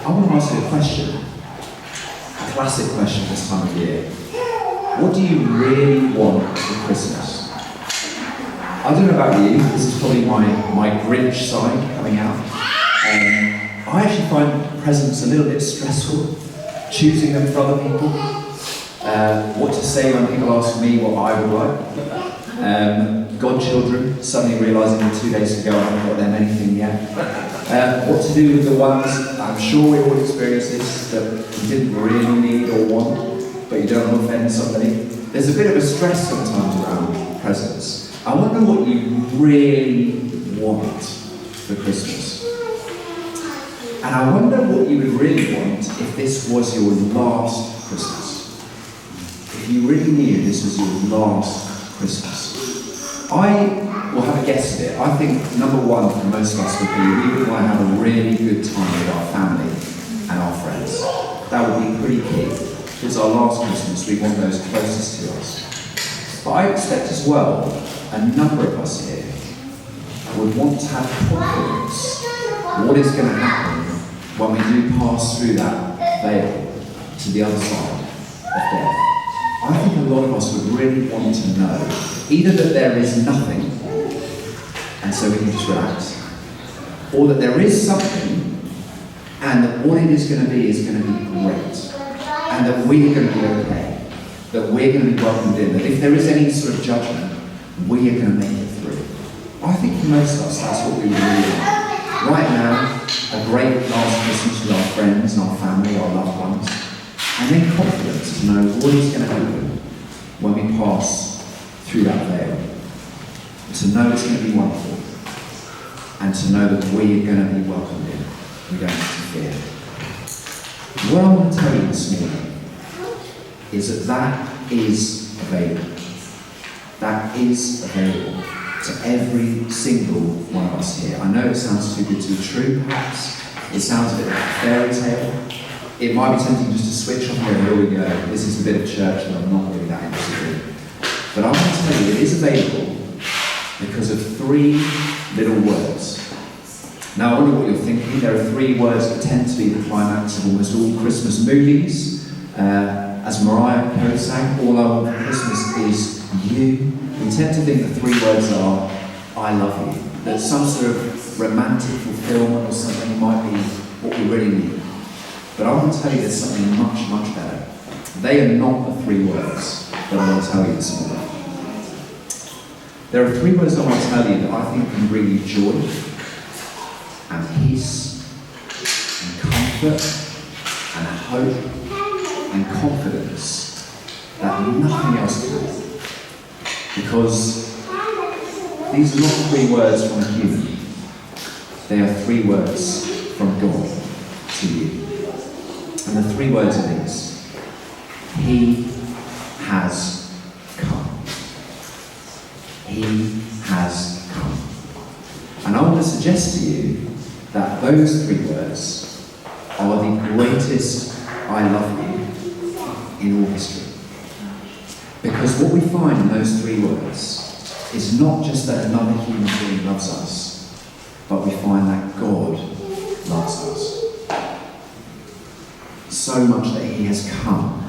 I want to ask you a question. A classic question this time of year. What do you really want for Christmas? I don't know about you, this is probably my Grinch side coming out. I actually find presents a little bit stressful, choosing them for other people. What to say when people ask me what I would like. Godchildren, suddenly realising 2 days ago I haven't got them anything yet. What to do with the ones, I'm sure we all experience this, that you didn't really need or want, but you don't want to offend somebody. There's a bit of a stress sometimes around presents. I wonder what you really want for Christmas. And I wonder what you would really want if this was your last Christmas. If you really knew this was your last Christmas. I will have a guess at it. I think number one for most of us would be we would want to have a really good time with our family and our friends. That would be pretty key. If it's our last Christmas, we want those closest to us. But I expect as well, a number of us here would want to have confidence what is going to happen when we do pass through that veil to the other side of death. I think a lot of us would really want to know either that there is nothing, and so we can just relax, or that there is something, and that what it is going to be great, and that we're going to be okay, that we're going to be welcomed in, that if there is any sort of judgment, we are going to make it through. I think for most of us, that's what we really want. Right now, a great last Christmas with our friends and our family, our loved ones, and then confidence to know what is going to happen when we pass through that veil. To know it's going to be wonderful, and to know that we are going to be welcomed in. We don't have to fear. What I want to tell you this morning is that is available. That is available to every single one of us here. I know it sounds too good to be true, perhaps. It sounds a bit like a fairy tale. It might be tempting just to switch on here we go. This is a bit of church that I'm not really that interested in. But I want to tell you, it is available because of 3 little words. Now, I wonder what you're thinking. There are 3 words that tend to be the climax of almost all Christmas movies. As Mariah Carey sang, all I want for Christmas is you. We tend to think the 3 words are, I love you. That some sort of romantic fulfillment or something might be what we really need. But I want to tell you there's something much, much better. They are not the 3 words that I want to tell you this morning. There are 3 words I want to tell you that I think can bring you joy and peace and comfort and hope and confidence that nothing else can. Because these are not 3 words from a human. They are 3 words from God to you. And the 3 words are these. He has come. He has come. And I want to suggest to you that those 3 words are the greatest I love you in all history. Because what we find in those 3 words is not just that another human being loves us, but we find that God loves us. So much that he has come.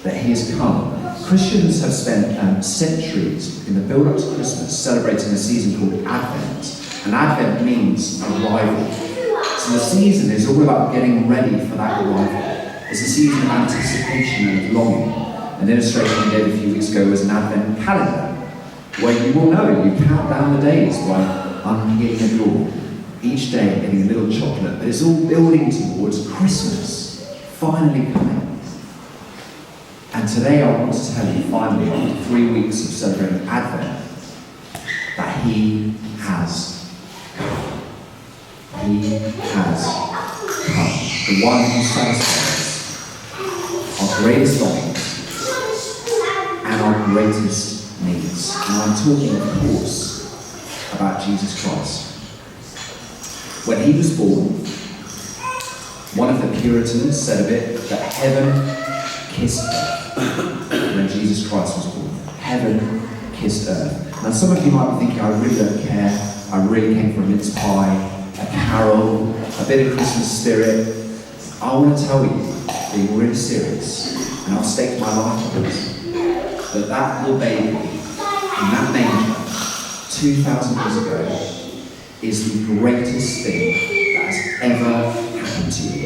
That he has come. Christians have spent centuries in the build-up to Christmas celebrating a season called Advent. And Advent means arrival. So the season is all about getting ready for that arrival. It's a season of anticipation and of longing. An illustration we did a few weeks ago was an Advent calendar, where you will know you count down the days by unpicking a door, each day getting a little chocolate, but it's all building towards Christmas finally coming. And today I want to tell you, finally, after 3 weeks of celebrating Advent, that he has come. He has come. The one who satisfies our greatest longings and our greatest needs. And I'm talking, of course, about Jesus Christ. When he was born, one of the Puritans said of it that heaven kissed earth. When Jesus Christ was born, heaven kissed earth. Now some of you might be thinking, I really don't care. I really came for a mince pie, a carol, a bit of Christmas spirit. I want to tell you, being really serious, and I'll stake my life on this, that little baby in that manger 2,000 years ago is the greatest thing that has ever happened to you.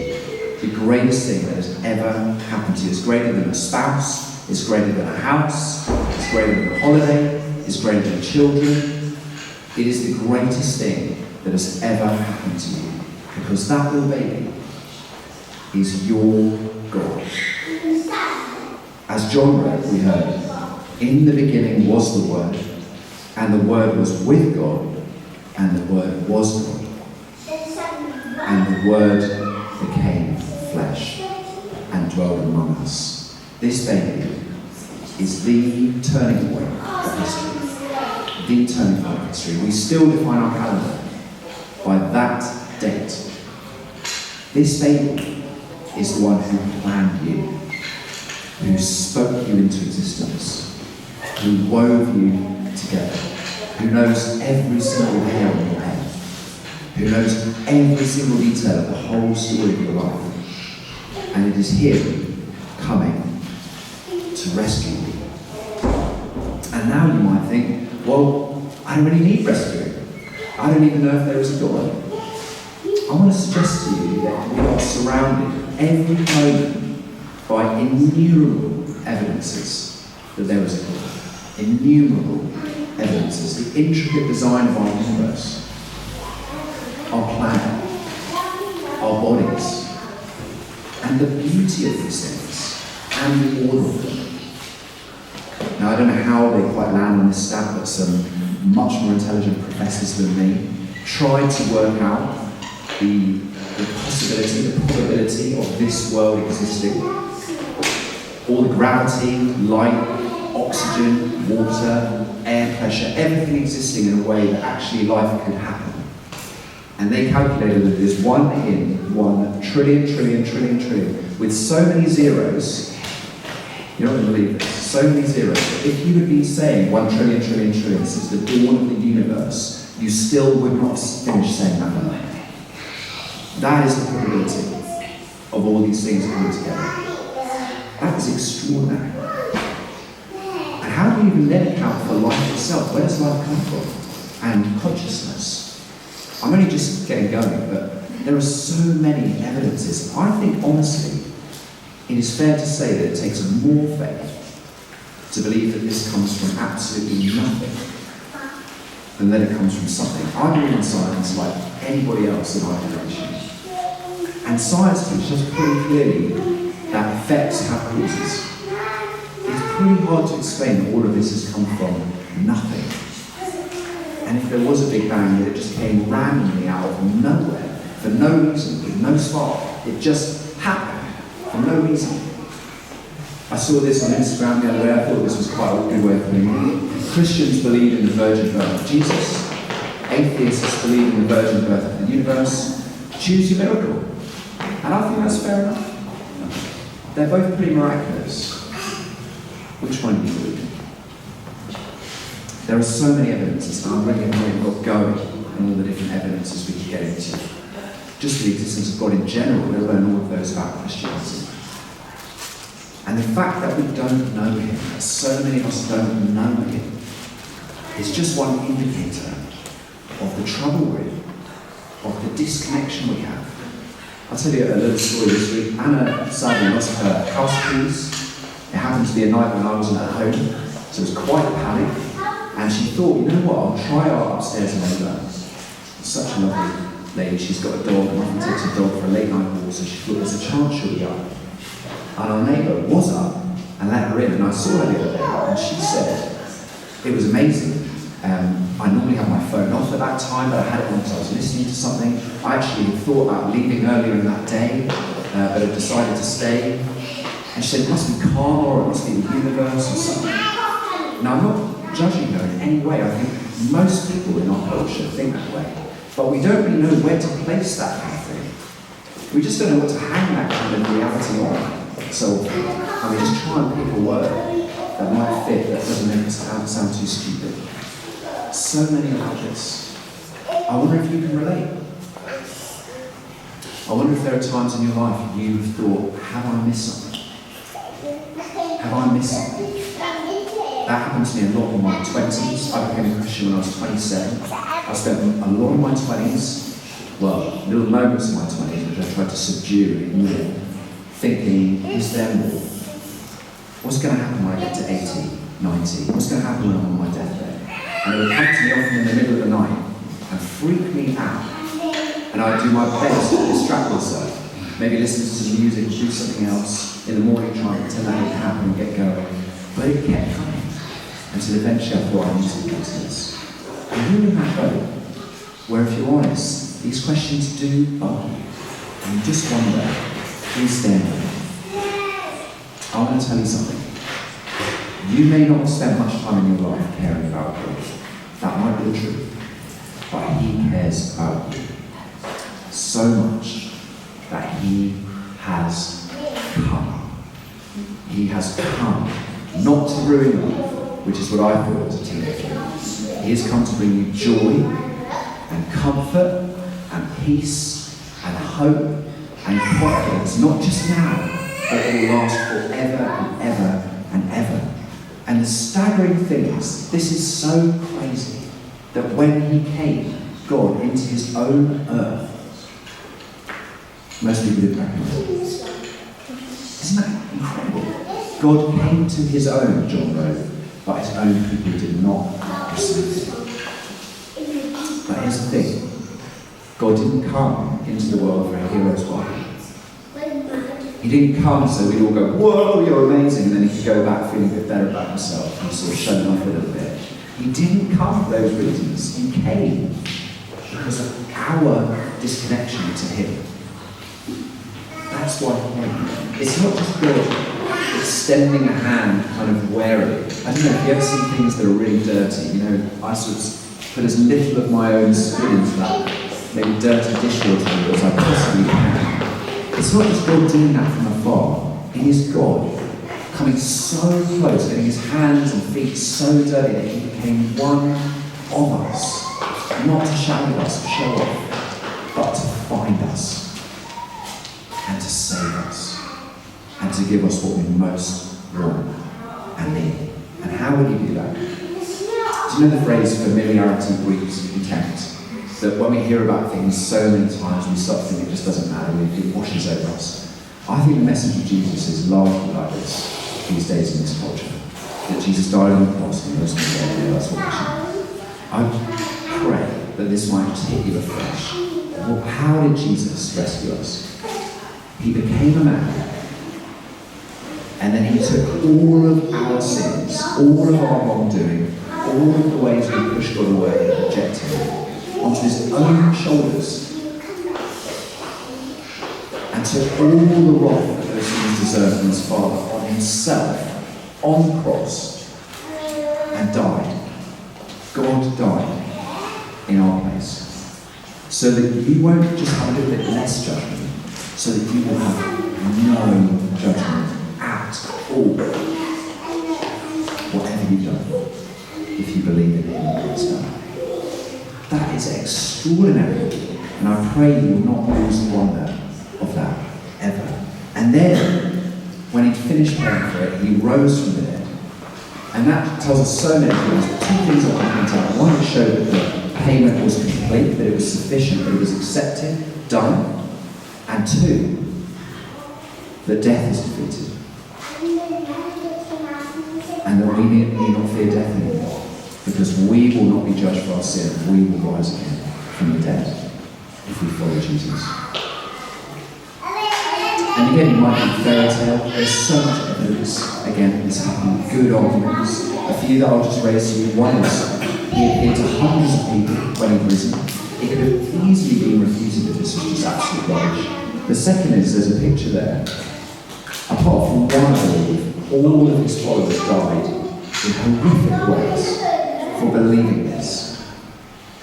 The greatest thing that has ever happened to you. It's greater than a spouse, it's greater than a house, it's greater than a holiday, it's greater than children. It is the greatest thing that has ever happened to you. Because that little baby is your God. As John wrote, we heard, in the beginning was the Word, and the Word was with God, and the Word was God. And the Word became flesh and dwelled among us. This baby is the turning point of history. The turning point of history. We still define our calendar by that date. This baby is the one who planned you, who spoke you into existence, who wove you together, who knows every single hair on your head, who knows every single detail of the whole story of your life. And it is Him coming to rescue you. And now you might think, well, I don't really need rescuing. I don't even know if there is a God. I want to suggest to you that we are surrounded every moment by innumerable evidences that there is a God. Innumerable evidences. The intricate design of our universe, our planet, our bodies, and the beauty of these things, and the order of them. Now, I don't know how they quite land on this stat, but some much more intelligent professors than me tried to work out the possibility, the probability of this world existing. All the gravity, light, oxygen, water, air pressure, everything existing in a way that actually life could happen. And they calculated that there's 1 in 1 trillion, with so many zeros, you're not going to believe this, so many zeros. If you had been saying 1 trillion since the dawn of the universe, you still would not finish saying that number. That is the probability of all these things coming together. That is extraordinary. And how do we even then account for life itself? Where does life come from? And consciousness. I'm only just getting going, but there are so many evidences. I think, honestly, it is fair to say that it takes more faith to believe that this comes from absolutely nothing than that it comes from something. I believe in science like anybody else in our generation. And science teaches us pretty clearly that effects have causes. It's pretty hard to explain that all of this has come from nothing. And if there was a Big Bang that it just came randomly out of nowhere, for no reason, with no spark, it just happened for no reason. I saw this on Instagram the other day. I thought this was quite a good way of putting it. Christians believe in the virgin birth of Jesus. Atheists believe in the virgin birth of the universe. Choose your miracle. And I think that's fair enough. They're both pretty miraculous. Which one do you believe in? There are so many evidences, and I'm really got going on all the different evidences we could get into. Just the existence of God in general, let alone all of those about Christianity. And the fact that we don't know Him, that so many of us don't know Him, is just one indicator of the trouble we're in, of the disconnection we have. I'll tell you a little story this week. Anna sadly lost her house keys. It happened to be a night when I wasn't at home, so it was quite a panic. And she thought, you know what, I'll try our upstairs neighbour. Such a lovely lady. She's got a dog, and often takes a dog for a late night walk, so she thought there's a chance she'll be up. And our neighbour was up and let her in, and I saw her the other day, and she said, it was amazing. I normally have my phone off at that time, but I had it on because I was listening to something. I actually had thought about leaving earlier in that day, but had decided to stay. And she said, it must be karma, or it must be the universe, or something. Now, I'm not judging her in any way. I think most people in our culture think that way. But we don't really know where to place that kind of thing. We just don't know what to hang that kind of reality on. So, and we just try and pick a word that might fit, that doesn't make us sound too stupid. So many like this. I wonder if you can relate. I wonder if there are times in your life you've thought, have I missed something? Have I missed something? That happened to me a lot in my 20s. I became a Christian when I was 27. I spent a lot of my 20s, well, little moments in my 20s, which I tried to subdue and ignore, thinking, is there more? What's going to happen when I get to 80, 90? What's going to happen when I'm on my deathbed? And it would come to me often in the middle of the night and freak me out. And I'd do my best to distract myself. Maybe listen to some music, do something else in the morning, try and pretend that it can happen and get going. But it kept coming. Until eventually I thought I need to do this. And who in that boat, where if you're honest, these questions do bother you. And you just wonder, is there more? I want to tell you something. You may not have spent much time in your life caring about God. That might be the truth. But He cares about you so much that He has come. He has come, not to ruin you, which is what I thought as a teenager. He has come to bring you joy and comfort and peace and hope and confidence, not just now, but it will last forever and ever and ever. And the staggering thing is, this is so crazy, that when He came, God, into His own earth, most people didn't recognize it. Isn't that incredible? God came to His own, John wrote, but His own people did not receive Him. But here's the thing. God didn't come into the world for a hero's work. He didn't come so we'd all go, whoa, you're amazing, and then he could go back feeling a bit better about himself and sort of show off a little bit. He didn't come for those reasons. He came because of our disconnection to Him. That's why He came. It's not just God extending a hand kind of warily. I don't know, if you ever see things that are really dirty, you know, I sort of put as little of my own spin into that, maybe dirty dishwater as I possibly can. It's not just God doing that from afar. It is God coming so close, getting His hands and feet so dirty that He became one of us. Not to shadow us, to show off, but to find us and to save us and to give us what we most want and need. And how would He do that? Do you know the phrase, familiarity breeds contempt? That when we hear about things so many times, we start thinking it just doesn't matter, it washes over us. I think the message of Jesus is largely like this these days in this culture. That Jesus died on the cross and rose from the dead, and that's what we should. I pray that this might just hit you afresh. Well, how did Jesus rescue us? He became a man, and then He took all of our sins, all of our wrongdoing, all of the ways we pushed God away and rejected Him, onto His own shoulders, and took all the wrath that those sins deserved from His Father on Himself, on the cross, and died. God died in our place, so that you won't just have a little bit less judgment, so that you will have no judgment at all, whatever you've done, if you believe in Him and what He's done. That is extraordinary, and I pray you will not lose the wonder of that, ever. And then, when He'd finished paying for it, He rose from the dead. And that tells us so many things. Two things I want to point out. One, it showed that the payment was complete, that it was sufficient, that it was accepted, done. And two, that death is defeated. And that we need not fear death anymore, because we will not be judged for our sin. We will rise again from the dead if we follow Jesus. And again, it might be fairy tale. There's so much evidence. Again, this happened. Good arguments. A few that I'll just raise to you. One is, He appeared to hundreds of people when He'd risen. It could have easily been refuted if this was just absolute rubbish. The second is, there's a picture there. Apart from one, I believe, all of His followers died in horrific ways for believing this.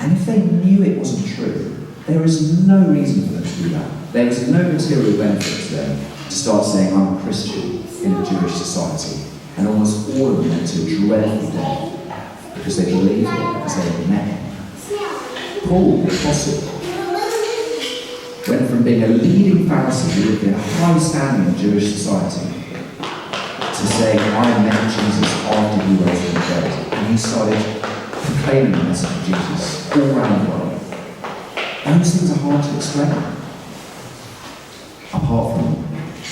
And if they knew it wasn't true, there is no reason for them to do that. There is no material benefit to them to start saying, I'm a Christian in a Jewish society. And almost all of them went to a dreadful death because they believed it, because they had met Him. Paul, the apostle, went from being a leading Pharisee who lived in a high standing in Jewish society to saying, I met Jesus after he rose from the dead. And he started proclaiming the message of Jesus all around the world. Those things are hard to explain. Apart from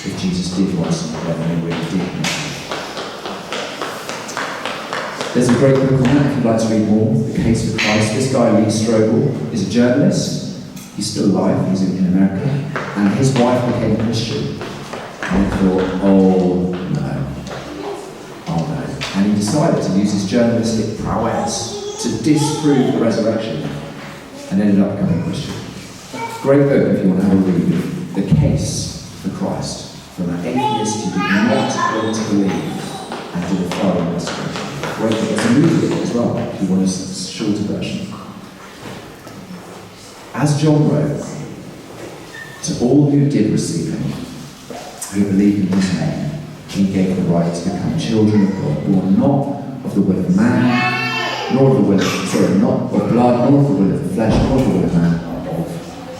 if Jesus did rise from the dead and he really did. There's a great book on that if you'd like to read more, The Case for Christ. This guy, Lee Strobel, is a journalist. He's still alive, he's in America. And his wife became a Christian. And he thought, oh no. And he decided to use his journalistic prowess to disprove the resurrection and ended up becoming a Christian. Great book if you want to have a read of The Case for Christ, from an atheist who did not want to believe and did a thorough investigation. Great book. It's a movie as well, if you want a shorter version. As John wrote, to all who did receive him, who believed in his name, he gave the right to become children of God, born not of the will of man, nor of the will of, not of blood, nor of the will of the flesh, nor of the will of man, but of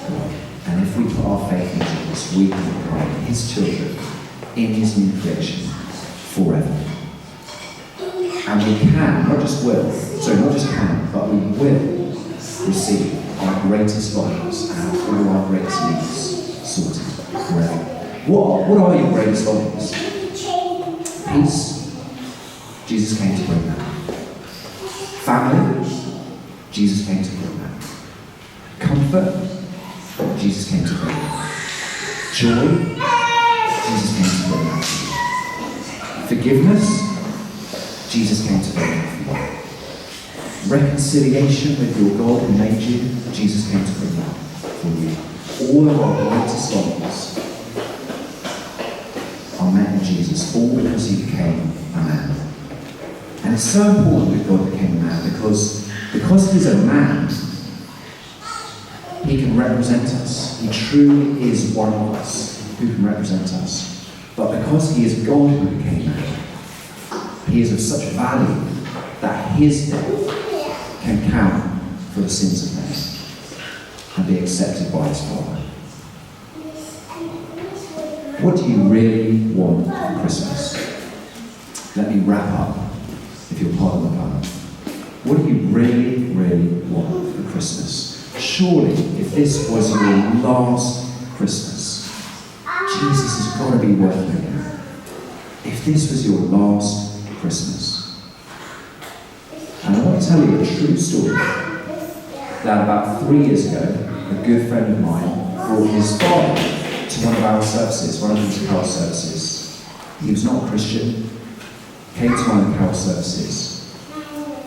God. And if we put our faith in Jesus, we can become his children in his new creation forever. And we can, not just can, but we will receive our greatest longings and have all our greatest needs sorted forever. What are your greatest longings? Peace, Jesus came to bring that. Family, Jesus came to bring that. Comfort, Jesus came to bring that. Joy, Jesus came to bring that. Forgiveness, Jesus came to bring that. Reconciliation with your God who made you, Jesus came to bring that for you. All of our greatest longings are met in Jesus, all because he became a man. And it's so important that God became a man because he's a man, he can represent us. He truly is one of us who can represent us. But because he is God who became man, he is of such value that his death can count for the sins of men and be accepted by his Father. What do you really want for Christmas? Let me wrap up, if you'll pardon the pun. What do you really, really want for Christmas? Surely, if this was your last Christmas, Jesus has got to be worth living. If this was your last Christmas. And I want to tell you a true story. That about 3 years ago, a good friend of mine brought his father to one of our services, one of these carol services. He was not a Christian, came to one of the carol services,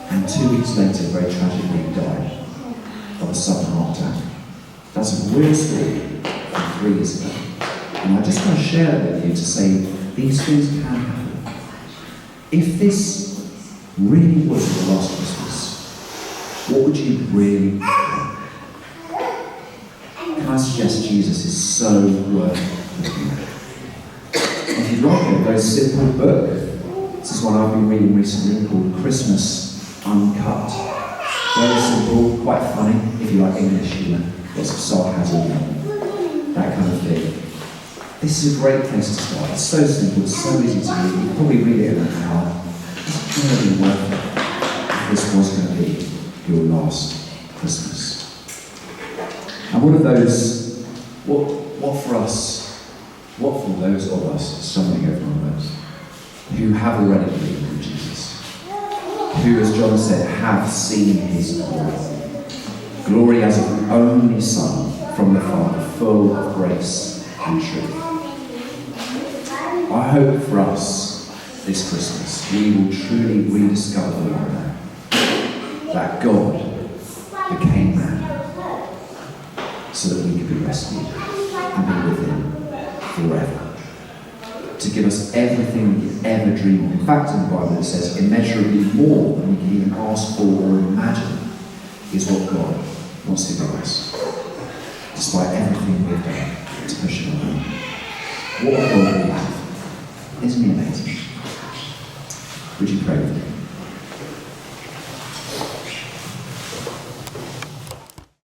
and 2 weeks later, very tragically, died of a sudden heart attack. That's a real story from 3 years ago. And I just want to share it with you to say these things can happen. If this really was your last Christmas, what would you really want? Can I suggest Jesus is so worth looking at? If you'd like a very simple book, this is one I've been reading recently called Christmas Uncut. Very simple, quite funny, if you like English humour, lots of sarcasm, that kind of thing. This is a great place to start. It's so simple, it's so easy to read. You can probably read it in an hour. It's going to be worth it if this was going to be your last Christmas. And what for those of us, stumbling over our words, who have already believed in Jesus, who, as John said, have seen his glory as of the only Son from the Father, full of grace and truth. I hope for us this Christmas we will truly rediscover the wonder that God became man so that we could be rescued and be with him forever. To give us everything we could ever dream of. In fact, in the Bible it says immeasurably more than we can even ask for or imagine is what God wants to give us, despite everything we've done to push him away. What a God